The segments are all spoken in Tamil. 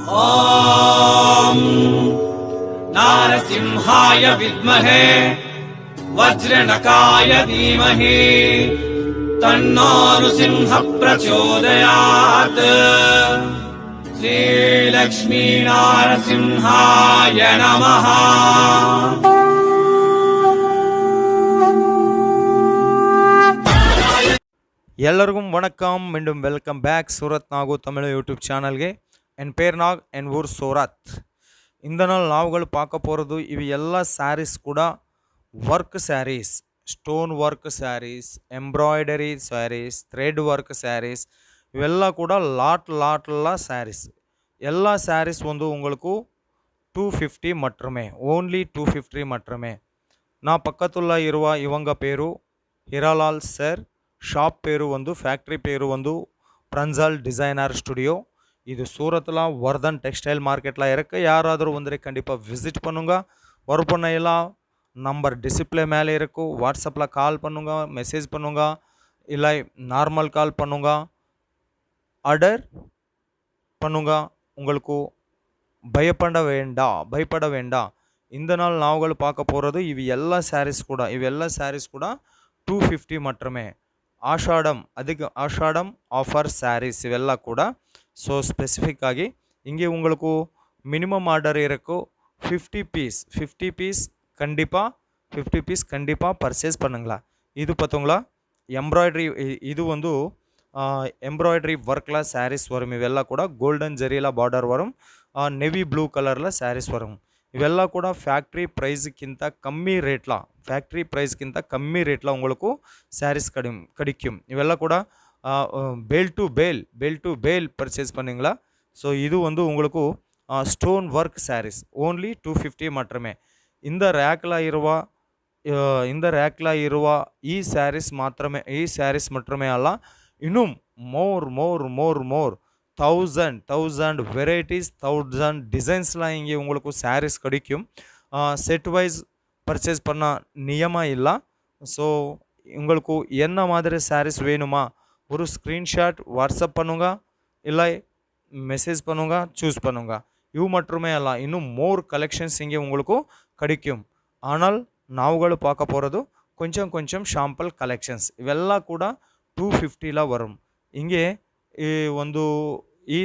ॐ नारसिंहाय विद्महे वज्रनकाय धीमहि तन्नो नृसिंह प्रचोदयात्। श्रीलक्ष्मी नारसिंहाय नमः। ಎಲ್ಲರಿಗೂ ವಣಕಂ மீண்டும் welcome back Surat Nagu Tamil YouTube சேனல்ಗೆ என் பேர் நாக் என் ஊர் சூரத். இந்த நாள் நாவுಗಳು பார்க்க போகிறது ಇವು ಎಲ್ಲ ಸ್ಯಾರೀಸ್ ಕೂಡ work saris, stone work saris, embroidery saris, thread work saris, ಇವೆಲ್ಲ ಕೂಡ லாட்ல ಸ್ಯಾರೀಸ್. எல்லா ಸ್ಯಾರೀஸ் வந்து உங்களுக்கு 250 மட்டுமே, ஓன்லி 250 மட்டுமே. నా పక్కతుల్ల ఇರುವ ఇవంగ పేరు ಹಿರಾಲಾಲ್ ಸರ್. ஷாப் பேரு வந்து ஃபேக்ட்ரி பேரு வந்து பிரன்சல் டிசைனர் ஸ்டுடியோ. இது சூரத்தில் வர்தன் டெக்ஸ்டைல் மார்க்கெட்டில் இருக்குது. யாராದರೂ வந்து கண்டிப்பாக விசிட் பண்ணுங்க. ஒர்க் பண்ணலாம். நம்பர் டிஸ்பிளே மேலே இருக்கும். வாட்ஸ்அப்பில் கால் பண்ணுங்க, மெசேஜ் பண்ணுங்க, இல்லை நார்மல் கால் பண்ணுங்க, ஆர்டர் பண்ணுங்க. உங்களுக்கு பயப்பட வேண்டாம். இந்த நாள் நாவுகள் பார்க்க போகிறது இவு எல்லா சாரீஸ் கூட 250 மட்டுமே. ಆಷಾಢಂ ಆಫರ್ ಸ್ಯಾರೀಸ್ ಇವೆಲ್ಲ ಕೂಡ. ಸೊ ಸ್ಪೆಸಿಫಿಕ್ ಆಗಿ ಹಿಂಗೆ உங்களுக்கு மினிமம் ஆர்டர் இருக்கும் 50 பீஸ் கண்டிப்பாக பர்ச்சேஸ் பண்ணுங்களா. இது பார்த்தீங்களா எம்ப்ராய்டரி, இது வந்து எம்ப்ராய்டரி ஒர்க்கில் சாரீஸ் வரும். ಇವೆಲ್ಲ ಕೂಡ ಗೋಲ್ಡನ್ ಜರಿಯಲ್ಲ ಬಾರ್ಡರ್ ವரும், ನೆವಿ ಬ್ಲೂ ಕಲರ್ಲ ಸ್ಯಾರೀಸ್ ವரும். ಇವೆಲ್ಲ ಕೂಡ ಫ್ಯಾಕ್ಟ್ರಿ ಪ್ರೈಸ್ಗಿಂತ ಕಮ್ಮಿ ರೇಟ್ಲ உங்களுக்கு சாரீஸ் கிடைக்கும். ಇವೆಲ್ಲ ಕೂಡ பேல் டு பேல் பர்ச்சேஸ் பண்ணிங்களா. ஸோ இது வந்து உங்களுக்கு ஸ்டோன் ஒர்க் சாரீஸ் ஓன்லி 250 மட்டுமே. இந்த ರ್ಯಾಕ್ல ಇರುವ ಈ ಸ್ಯಾರೀಸ್ ಮಾತ್ರಮೇ ಅಲ್ಲ, ಇನ್ನೂ மோர் 1000 வெரைட்டிஸ் 1000 டிசைன்ஸ்லாம் இங்கே உங்களுக்கு சாரீஸ் கிடைக்கும். செட் வைஸ் பர்ச்சேஸ் பண்ண நியமா இல்லை. ஸோ உங்களுக்கு என்ன மாதிரி சாரீஸ் வேணுமா ஒரு ஸ்க்ரீன்ஷாட் வாட்ஸ்அப் பண்ணுங்க, இல்லை மெசேஜ் பண்ணுங்க, சூஸ் பண்ணுங்க. இவு மட்டுமே அல்ல, இன்னும் மோர் கலெக்ஷன்ஸ் இங்கே உங்களுக்கு கிடைக்கும். ஆனால் நாவுಗಳು பார்க்க போகிறது கொஞ்சம் ಶಾಂಪಲ್ ಕಲೆಕ್ಷನ್ಸ್. ಇವೆಲ್ಲ ಕೂಡ 250ல வரும். இங்கே ಒಂದು ಈ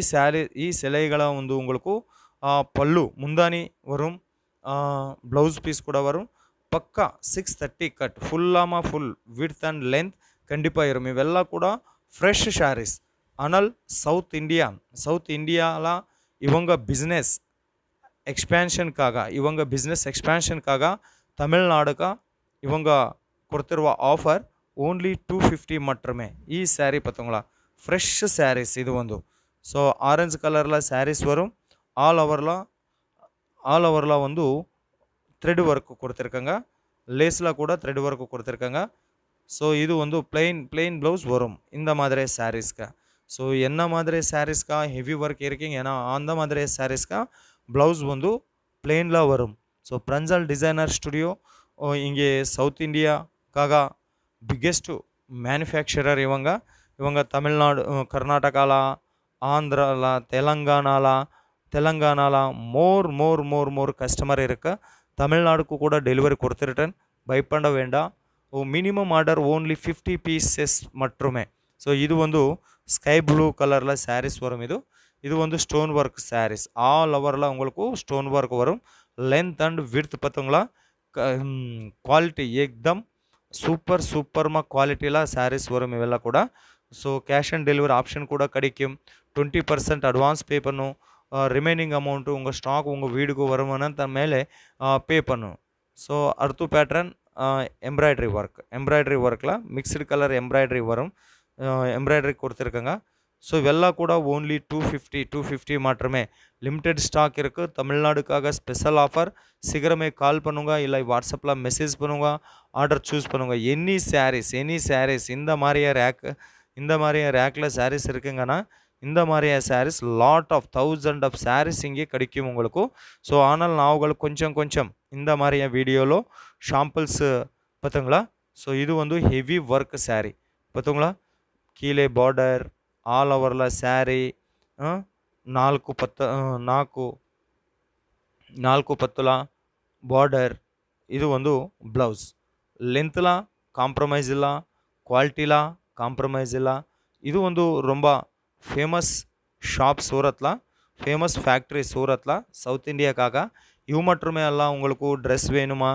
ಸೆಲೆಗಳ ಒಂದು உங்களுக்கு ಪಲ್ಲು ಮುಂದಾನಿ வரும், ப்ளவுஸ் பீஸ் கூட வரும். பக்கா 630 cut full width and length கண்டிப்பாக இருக்கும். இವೆಲ್ಲ கூட ஃப்ரெஷ் சாரீஸ். ஆனால் சவுத் இந்தியாவில் இவங்க பிஸ்னஸ் எக்ஸ்பேன்ஷனுக்காக தமிழ்நாடுக்கு இவங்க கொடுத்துருவ ஆஃபர் ஓன்லி 250 மட்டுமே. ಈ ಸ್ಯಾರಿ பார்த்தீங்களா ஃப்ரெஷ் சாரீஸ் இது வந்து. ஸோ ஆரஞ்சு கலரில் சாரீஸ் வரும். ஆல் ஓவரில் வந்து த்ரெட் ஒர்க்கு கொடுத்துருக்காங்க. லேஸில் கூட த்ரெட் ஒர்க்கு கொடுத்துருக்காங்க. ஸோ இது வந்து பிளெயின் ப்ளவுஸ் வரும் இந்த மாதிரி சாரீஸ்க்கு. ஸோ என்ன மாதிரி சாரீஸ்க்கா ஹெவி ஒர்க் இருக்கீங்க, ஏன்னா அந்த மாதிரி சாரீஸ்க்கா ப்ளவுஸ் வந்து பிளெயினில் வரும். ஸோ பிரன்சல் டிசைனர் ஸ்டுடியோ இங்கே சவுத் இந்தியாக்காக பிக்கெஸ்ட் மேனுஃபேக்சரர் இவங்க தமிழ்நாடு, கர்நாடகால, ஆந்திரால, தெலங்கானால மோர் கஸ்டமர் இருக்கு. தமிழ்நாடுக்கு கூட டெலிவரி கொடுத்துருட்டேன், பயப்பட வேண்டாம். மினிமம் ஆர்டர் ஓன்லி 50 பீசஸ் மட்டுமே. ஸோ இது வந்து ஸ்கை ப்ளூ கலரில் சாரீஸ் வரும். இது வந்து ஸ்டோன் ஒர்க் சாரீஸ். ஆல் ஓவரில் உங்களுக்கு ஸ்டோன் ஒர்க் வரும். லென்த் அண்ட் விட்த் பார்த்தீங்களா, குவாலிட்டி ஏக்தம் சூப்பர்மா குவாலிட்டியில் சாரீஸ் வரும் இವೆಲ್ಲ ಕೂಡ. So cash on delivery option கூட கிடைக்கும். 20% அட்வான்ஸ் பே பண்ணும். ரிமைனிங் அமௌண்ட்டு உங்கள் ஸ்டாக் உங்கள் வீடுக்கு வருமானத்த மேலே பே பண்ணும். ஸோ அடுத்த பேட்டர்ன் எம்ப்ராய்டரி ஒர்க்கில் மிக்ஸ்டு கலர் எம்ப்ராய்டரி வரும். எம்ப்ராய்டரி கொடுத்துருக்காங்க. ஸோ இವೆಲ್ಲ கூட ஓன்லி 250 மட்டுமே. லிமிடெட் ஸ்டாக் இருக்குது. தமிழ்நாடுக்காக ஸ்பெஷல் ஆஃபர். சீக்கிரமே கால் பண்ணுங்க, இல்லை வாட்ஸ்அப்பில் மெசேஜ் பண்ணுங்க, ஆர்டர் சூஸ் பண்ணுங்க. எனி சாரீஸ் இந்த மாதிரியே ரேக்கில் சாரீஸ் இருக்குங்கன்னா இந்த மாதிரியே saris lot of 1000 off saris இங்கே கிடைக்கும் உங்களுக்கு. ஸோ ஆனால் நாவுகள் கொஞ்சம் இந்த மாதிரியே வீடியோவில் ஷாம்பிள்ஸ் பார்த்தீங்களா. ஸோ இது வந்து ஹெவி ஒர்க் சாரீ பார்த்தீங்களா. கீழே பார்டர், ஆல் ஓவரில் சாரீ, ನಾಲ್ಕು ಪತ್ತುಲ ಬಾರ್ಡರ್. ಇದು ಒಂದು ಬ್ಲೌಸ್. ಲೆಂತ್ಲ ಕಾಂಪ್ರಮೈಸ್ ಇಲ್ಲ, ಕ್ವಾಲಿಟಿಲ காம்ப்ரமைஸ் இல்லை. இது வந்து ரொம்ப ஃபேமஸ் ஷாப் சூரத்தில், ஃபேமஸ் ஃபேக்ட்ரி சூரத்தில், சவுத் இந்தியாக்காக. இவ் மட்டுமே எல்லாம் உங்களுக்கு ட்ரெஸ் வேணுமா,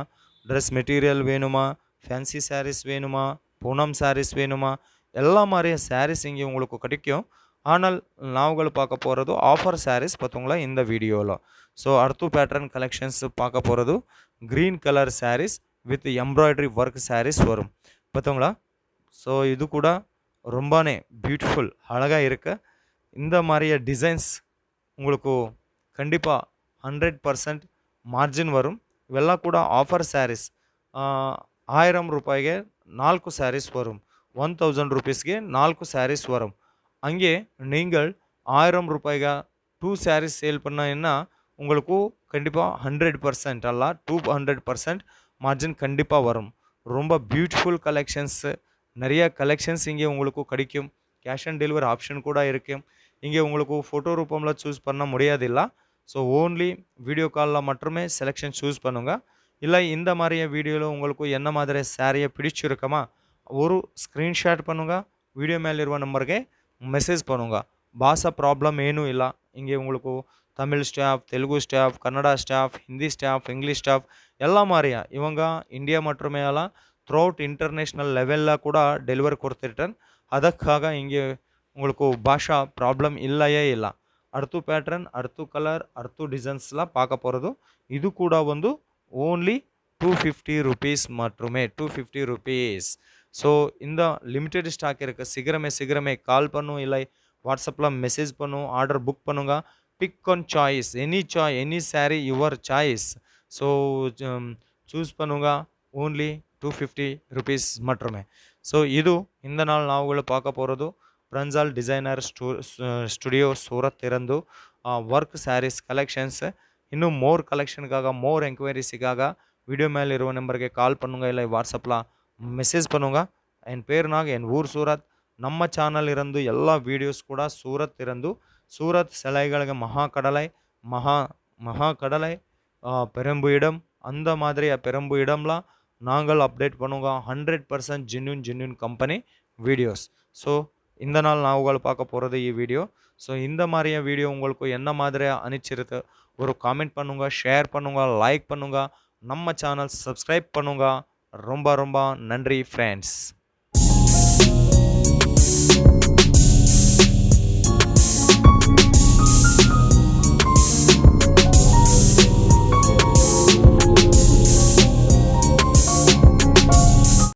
ட்ரெஸ் மெட்டீரியல் வேணுமா, ஃபேன்சி சாரீஸ் வேணுமா, பூனம் சாரீஸ் வேணுமா, எல்லா மாதிரியும் சாரீஸ் இங்கே உங்களுக்கு கிடைக்கும். ஆனால் நாங்கள் பார்க்க போகிறது ஆஃபர் சாரீஸ் பார்த்தோங்களா இந்த வீடியோவில். ஸோ அர்த்து பேட்டர்ன் கலெக்ஷன்ஸ் பார்க்க போகிறது green colour saris with embroidery work saris வரும் பார்த்தோங்களா. ஸோ இது கூட ரொம்பவே பியூட்டிஃபுல் அழகாக இருக்க இந்த மாதிரிய டிசைன்ஸ் உங்களுக்கு கண்டிப்பாக 100% ಮಾರ್ಜಿನ್ வரும். ಇವೆಲ್ಲ ಕೂಡ ಆಫರ್ ಸ್ಯಾರೀಸ್. 1000 ರೂಪಾಯಿಗೆ 4 ಸ್ಯಾರೀಸ್ வரும். 1000 ருபீஸ்ಗೆ 4 ಸ್ಯಾರೀஸ் வரும். அங்கே நீங்கள் 1000 ரூபாய்க்கு 2 சாரீஸ் சேல் பண்ணீங்கன்னா உங்களுக்கு கண்டிப்பாக 100% அல்ல 200% மார்ஜின் கண்டிப்பாக வரும். ரொம்ப பியூட்டிஃபுல் கலெக்ஷன்ஸு, நிறைய கலெக்ஷன்ஸ் இங்கே உங்களுக்கு கிடைக்கும். கேஷ் ஆன் டெலிவரி ஆப்ஷன் கூட இருக்கும். இங்கே உங்களுக்கு ஃபோட்டோ ரூபமில் சூஸ் பண்ண முடியாதில்ல. ஸோ ஓன்லி வீடியோ காலில் மட்டுமே செலெக்ஷன் சூஸ் பண்ணுங்க. இல்லை இந்த மாதிரியே வீடியோவில் உங்களுக்கு என்ன மாதிரி சாரியை பிடிச்சிருக்கமா ஒரு ಸ್ಕ್ರೀನ್ಶಾಟ್ பண்ணுங்க, வீடியோ மேலே ಇರುವ ನಂಬರ್ಗೆ ಮೆಸೇಜ್ பண்ணுங்க. ಭಾಷಾ ಪ್ರಾಬ್ಲಮ್ ಏನೂ ಇಲ್ಲ. இங்கே உங்களுக்கு Tamil staff, Telugu staff, Kannada staff, Hindi staff, English staff ಎಲ್ಲ ಮಾರಿಯ ಇವಾಗ ಇಂಡಿಯಾ மட்டுமே ಅಲ್ಲ த்ரூஅவுட் இன்டர்நேஷ்னல் லெவலில் கூட டெலிவரி கொடுத்துட்டேன். ಅದಕ್ಕಾಗ இங்கே உங்களுக்கு பாஷா ப்ராப்ளம் இல்லையே இல்லை. ಅರ್ತು ಪ್ಯಾಟ್ರನ್, ಅರ್ತು ಕಲರ್, ಅರ್ತು ಡಿಸೈನ್ಸ್லாம் பார்க்க போகிறது. இது கூட வந்து ஓன்லி 250 ருபீஸ் மட்டுமே, 250 ருபீஸ். ஸோ இந்த லிமிட்டெட் ஸ்டாக் இருக்குது. சீக்கிரமே கால் பண்ணும், இல்லை வாட்ஸ்அப்பில் மெசேஜ் பண்ணும், ஆர்டர் புக் பண்ணுங்க. Pick on choice, any sari your choice. So choose பண்ணுங்க. ஓன்லி 250 ருபீஸ் மட்டுமே. ஸோ இது இந்த நாள் நாವುಗಳು பார்க்க போகிறது ಪ್ರಂಜಾಲ್ ಡಿಸೈನರ್ ಸ್ಟುಡಿಯೋ ಸೂರತ್ ಇರಂದು ವರ್ಕ್ ಸ್ಯಾರೀಸ್ ಕಲೆಕ್ಷನ್ಸ್. ಇನ್ನೂ ಮೋರ್ ಕಲೆಕ್ಷನ್ಗಾಗ, ಮೋರ್ ಎಂಕ್ವೈರಿಸಿಗಾಗ வீடியோ மேலே இருவ நம்பருக்கு கால் பண்ணுங்க, இல்லை வாட்ஸ்அப்பில் மெசேஜ் பண்ணுங்க. என் பேர் நாக, என் ஊர் சூரத். நம்ம சேனல் இருந்து எல்லா வீடியோஸ் கூட சூரத் இருந்து சூரத் சிலைಗಳಿಗೆ மகாக்கடலை பெரம்பு இடம், அந்த மாதிரி பெரம்பு இடம்லாம் நாங்கள் அப்டேட் பண்ணுங்க. 100% ஜென்யூன் கம்பெனி வீடியோஸ். ஸோ இந்த நாள் நாவுகள் பார்க்க போகிறது ಈ வீடியோ. ஸோ இந்த மாதிரியே வீடியோ உங்களுக்கு என்ன மாதிரி அனுப்பிச்சிருக்கு ஒரு காமெண்ட் பண்ணுங்க, ஷேர் பண்ணுங்க, லைக் பண்ணுங்க, நம்ம சேனல் சப்ஸ்கிரைப் பண்ணுங்க. ரொம்ப நன்றி ஃப்ரெண்ட்ஸ்.